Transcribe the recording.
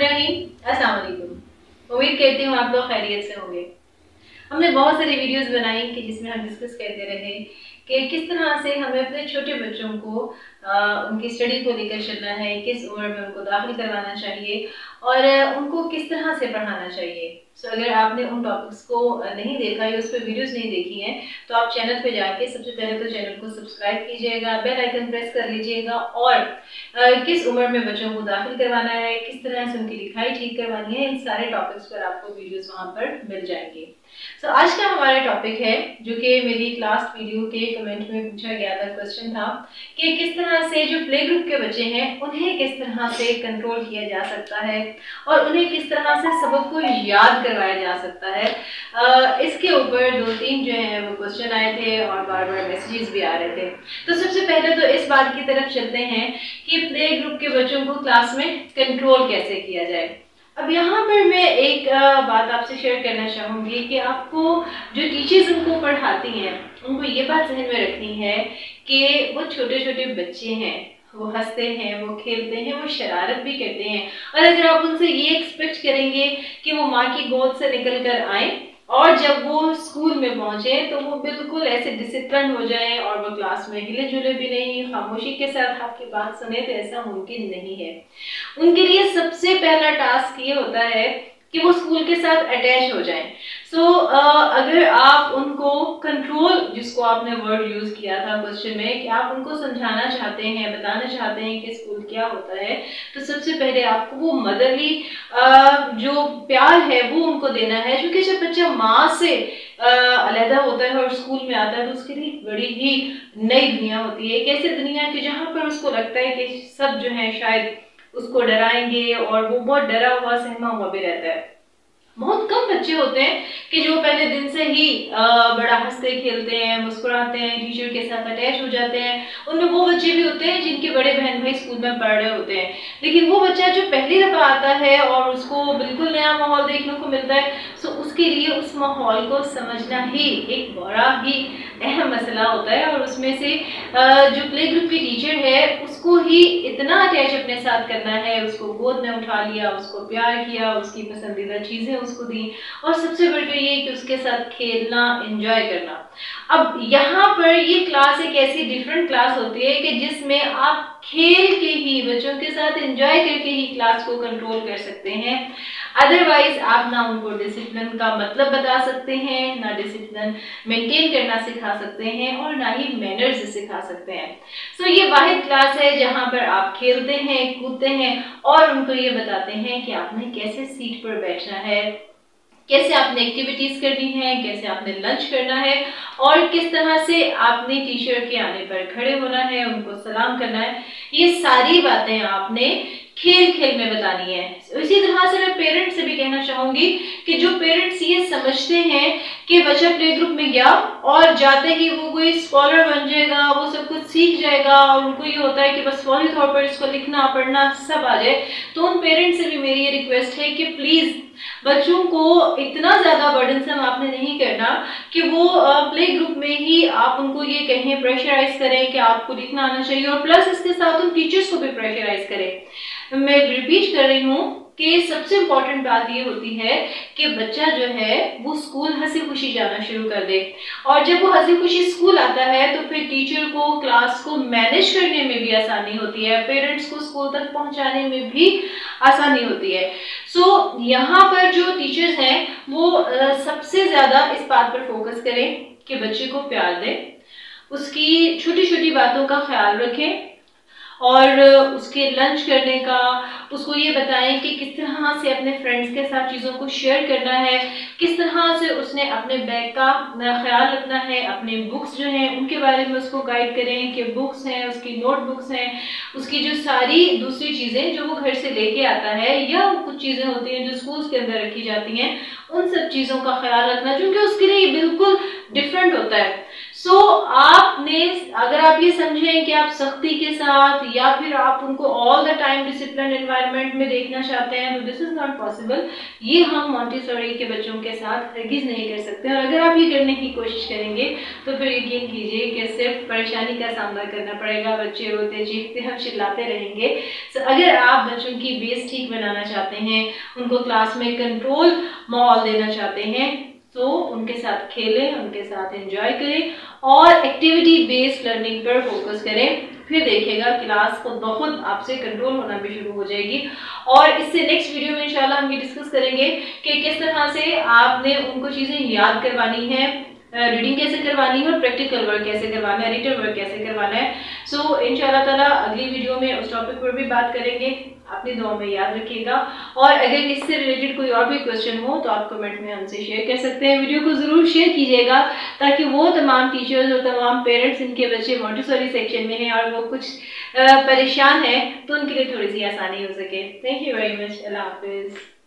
बिस्मिल्लाहिर्रहमानिर्रहीम। अस्सलाम वालेकुम। उम्मीद करती हूँ आप लोग खैरियत से होंगे। हमने बहुत सारी वीडियोस बनाई कि जिसमें हम डिस्कस करते रहे कि किस तरह से हमें अपने छोटे बच्चों को उनकी स्टडी को लेकर चलना है, किस उम्र में उनको दाखिल करवाना चाहिए और उनको किस तरह से पढ़ाना चाहिए। अगर आपने उन टॉपिक्स को नहीं देखा या उस पर वीडियोस नहीं देखी हैं तो आप चैनल पे जाके सबसे पहले तो चैनल को सब्सक्राइब कीजिएगा, बेल आइकन प्रेस कर लीजिएगा और किस उम्र में बच्चों को दाखिल करवाना है, किस तरह से उनकी लिखाई ठीक करवानी है, इन सारे टॉपिक्स पर आपको वीडियोस वहां पर मिल जाएंगे। आज का हमारा टॉपिक है जो कि मेरी लास्ट वीडियो के कमेंट में पूछा गया था, क्वेश्चन था कि किस तरह से जो प्ले ग्रुप के बच्चे हैं उन्हें किस तरह से कंट्रोल किया जा सकता है और उन्हें किस तरह से सबक को याद करवाया जा सकता है। इसके ऊपर 2-3 जो है वो क्वेश्चन आए थे और बार बार मैसेजेस भी आ रहे थे। तो सबसे पहले तो इस बात की तरफ चलते हैं कि प्ले ग्रुप के बच्चों को क्लास में कंट्रोल कैसे किया जाए। अब यहाँ पर मैं एक बात आपसे शेयर करना चाहूँगी कि आपको जो टीचर्स उनको पढ़ाती हैं उनको ये बात ज़हन में रखनी है कि वो छोटे छोटे बच्चे हैं, वो हंसते हैं, वो खेलते हैं, वो शरारत भी करते हैं और अगर आप उनसे ये एक्सपेक्ट करेंगे कि वो माँ की गोद से निकल कर आए और जब वो स्कूल में पहुंचे तो वो बिल्कुल ऐसे डिसिप्लिन हो जाए और वो क्लास में हिले जुले भी नहीं, खामोशी के साथ आपकी बात सुने, तो ऐसा मुमकिन नहीं है। उनके लिए सबसे पहला टास्क ये होता है कि वो स्कूल के साथ अटैच हो जाएं। अगर आप उनको कंट्रोल, जिसको आपने वर्ड यूज किया था क्वेश्चन में, कि आप उनको समझाना चाहते हैं, बताना चाहते हैं कि स्कूल क्या होता है, तो सबसे पहले आपको वो मदरली जो प्यार है वो उनको देना है। क्योंकि जब बच्चा माँ से अलहदा होता है और स्कूल में आता है तो उसके लिए बड़ी ही नई दुनिया होती है, एक ऐसी दुनिया की जहाँ पर उसको लगता है कि सब जो है शायद उसको डराएंगे और वो बहुत डरा हुआ सहमा हुआ भी रहता है। बहुत कम बच्चे होते हैं कि जो पहले दिन से ही बड़ा हंसते खेलते हैं, मुस्कुराते हैं, टीचर के साथ अटैच हो जाते हैं। उनमें वो बच्चे भी होते हैं जिनके बड़े बहन भाई स्कूल में पढ़ रहे होते हैं, लेकिन वो बच्चा जो पहली दफा आता है और उसको बिल्कुल नया माहौल देखने को मिलता है, तो उसके लिए उस माहौल को समझना ही एक बड़ा ही अहम मसला होता है। और उसमें से जो प्ले ग्रुप की टीचर है उसको ही इतना अटैच अपने साथ करना है, उसको गोद में उठा लिया, उसको प्यार किया, उसकी पसंदीदा चीजें उसको दी और सबसे बढ़कर ये कि उसके साथ खेलना, एंजॉय करना। अब यहाँ पर ये क्लास एक ऐसी डिफरेंट क्लास होती है कि जिसमें आप खेल के ही बच्चों के साथ एंजॉय करके ही क्लास को कंट्रोल कर सकते हैं। अदरवाइज आप ना उनको डिसिप्लिन का मतलब बता सकते हैं, ना डिसिप्लिन मेंटेन करना सिखा सकते हैं और ना ही मैनर्स सिखा सकते हैं। ये वाहिद क्लास है जहां पर आप खेलते हैं, कूदते हैं और उनको ये बताते हैं कि आपने कैसे सीट पर बैठना है, कैसे आपने एक्टिविटीज करनी है, कैसे आपने लंच करना है और किस तरह से आपने टीचर के आने पर खड़े होना है, उनको सलाम करना है। ये सारी बातें आपने खेल खेल में बतानी है। इसी तरह से मैं पेरेंट्स से भी कहना चाहूंगी कि जो पेरेंट्स ये समझते हैं कि बच्चा प्ले ग्रुप में गया और जाते ही वो कोई स्कॉलर बन जाएगा, वो सब कुछ सीख जाएगा और उनको ये होता है कि बस फौरी तौर पर इसको लिखना पढ़ना सब आ जाए, तो उन पेरेंट्स से भी मेरी ये रिक्वेस्ट है कि प्लीज बच्चों को इतना ज्यादा बर्डनसम आपने नहीं करना कि वो प्ले ग्रुप में ही आप उनको ये कहें, प्रेशराइज करें कि आपको लिखना आना चाहिए और प्लस इसके साथ उन टीचर्स को भी प्रेशराइज करें। मैं रिपीट कर रही हूँ कि सबसे इम्पोर्टेंट बात ये होती है कि बच्चा जो है वो स्कूल हंसी खुशी जाना शुरू कर दे और जब वो हंसी खुशी स्कूल आता है तो फिर टीचर को क्लास को मैनेज करने में भी आसानी होती है, पेरेंट्स को स्कूल तक पहुंचाने में भी आसानी होती है। यहाँ पर जो टीचर्स हैं वो सबसे ज्यादा इस बात पर फोकस करें कि बच्चे को प्यार दें, उसकी छोटी छोटी बातों का ख्याल रखें और उसके लंच करने का उसको ये बताएं कि किस तरह से अपने फ्रेंड्स के साथ चीज़ों को शेयर करना है, किस तरह से उसने अपने बैग का ख्याल रखना है, अपने बुक्स जो हैं उनके बारे में उसको गाइड करें कि बुक्स हैं, उसकी नोटबुक्स हैं, उसकी जो सारी दूसरी चीज़ें जो वो घर से लेके आता है या कुछ चीज़ें होती हैं जो स्कूल्स के अंदर रखी जाती हैं, उन सब चीज़ों का ख्याल रखना क्योंकि उसके लिए बिल्कुल डिफरेंट होता है। आपने अगर आप ये समझें कि आप सख्ती के साथ या फिर आप उनको all the time discipline environment में देखना चाहते हैं तो दिस इज नॉट पॉसिबल। ये हम मॉन्टेसरी के बच्चों के साथ हरगिज नहीं कर सकते और अगर आप ये करने की कोशिश करेंगे तो फिर यकीन कीजिए कि सिर्फ परेशानी का सामना करना पड़ेगा, बच्चे रोते चीखते हम चिल्लाते रहेंगे। अगर आप बच्चों की बेस ठीक बनाना चाहते हैं, उनको क्लास में कंट्रोल माहौल देना चाहते हैं, तो उनके साथ खेलें, उनके साथ एंजॉय करें और एक्टिविटी बेस्ड लर्निंग पर फोकस करें। फिर देखिएगा क्लास को बहुत आपसे कंट्रोल होना भी शुरू हो जाएगी। और इससे नेक्स्ट वीडियो में इंशाल्लाह हम ये डिस्कस करेंगे कि किस तरह से आपने उनको चीज़ें याद करवानी है, रीडिंग कैसे करवानी है और प्रैक्टिकल वर्क कैसे करवाना है, रिटन वर्क कैसे करवाना है। सो इंशाल्लाह ताला अगली वीडियो में उस टॉपिक पर भी बात करेंगे। अपनी दुआ में याद रखिएगा और अगर इससे रिलेटेड कोई और भी क्वेश्चन हो तो आप कमेंट में हमसे शेयर कर सकते हैं। वीडियो को ज़रूर शेयर कीजिएगा ताकि वो तमाम टीचर्स और तमाम पेरेंट्स इनके बच्चे मॉन्टेसरी सेक्शन में हैं और वो कुछ परेशान है तो उनके लिए थोड़ी सी आसानी हो सके। Thank you very much. अल्लाह हाफिज़।